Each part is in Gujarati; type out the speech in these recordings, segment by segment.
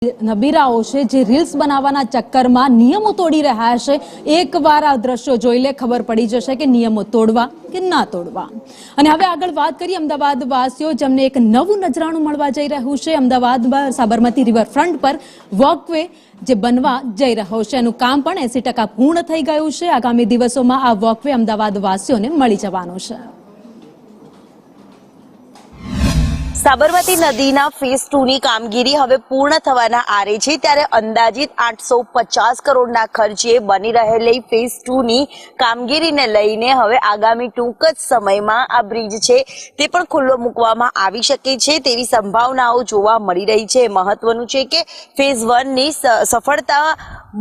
નબીરાઓ છે જે રીલ્સ બનાવવાના ચક્કરમાં નિયમો તોડી રહ્યા છે। એકવાર આ દ્રશ્યો જોઈ લે ખબર પડી જશે કે નિયમો તોડવા કે ના તોડવા। અને હવે આગળ વાત કરીએ અમદાવાદ વાસીઓ જેમને એક નવું નજરાણું મળવા જઈ રહ્યું છે। અમદાવાદમાં સાબરમતી રિવરફ્રન્ટ પર વોકવે જે બનવા જઈ રહ્યો છે એનું કામ પણ 80% પૂર્ણ થઈ ગયું છે। આગામી દિવસોમાં આ વોકવે અમદાવાદ વાસીઓને મળી જવાનો છે। સાબરમતી નદીના ફેઝ 2 ની કામગીરી હવે પૂર્ણ થવાના આરે છે, ત્યારે અંદાજિત 850 કરોડના ખર્ચે બની રહેલી ફેઝ 2 ની કામગીરીને લઈને હવે આગામી ટૂંક જ સમયમાં આ બ્રિજ છે તે પણ ખુલ્લો મૂકવામાં આવી શકે છે તેવી સંભાવનાઓ જોવા મળી રહી છે। મહત્વનું છે કે ફેઝ 1 ની સફળતા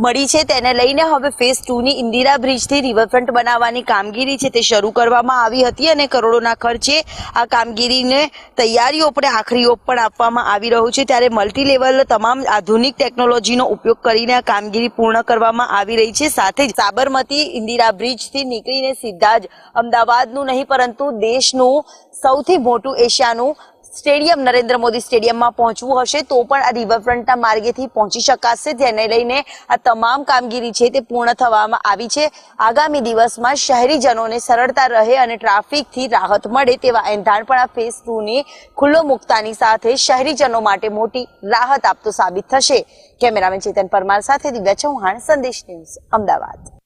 મળી છે તેને લઈને હવે ફેઝ 2 ની ઇન્દિરા બ્રિજથી રિવરફ્રન્ટ બનાવવાની કામગીરી છે તે શરૂ કરવામાં આવી હતી અને કરોડોના ખર્ચે આ કામગીરીને તૈયારીઓ પણ આખરી ઓપ પણ આપવામાં આવી રહ્યું છે। ત્યારે મલ્ટી લેવલ તમામ આધુનિક ટેકનોલોજીનો ઉપયોગ કરીને આ કામગીરી પૂર્ણ કરવામાં આવી રહી છે। સાથે જ સાબરમતી ઇન્દિરા બ્રિજથી નીકળીને સીધા જ અમદાવાદનું નહીં પરંતુ દેશનું સૌથી મોટું એશિયાનું સ્ટેડિયમ નરેન્દ્ર મોદી સ્ટેડિયમમાં પહોંચવું હશે તો પણ આ રિવરફ્રન્ટના માર્ગેથી પહોંચી શકાશે, જેને લઈને આ તમામ કામગીરી છે તે પૂર્ણ થવામાં આવી છે। આગામી દિવસમાં શહેરીજનોને સરળતા રહે અને ટ્રાફિકથી રાહત મળે તેવા એંધાણ પણ આ ફેઝ 2 ની ખુલ્લો મૂકતાની સાથે શહેરીજનો માટે મોટી રાહત આપતો સાબિત થશે। કેમેરામેન ચેતન પરમાર સાથે દિવ્યા ચૌહાણ, સંદેશ ન્યૂઝ, અમદાવાદ।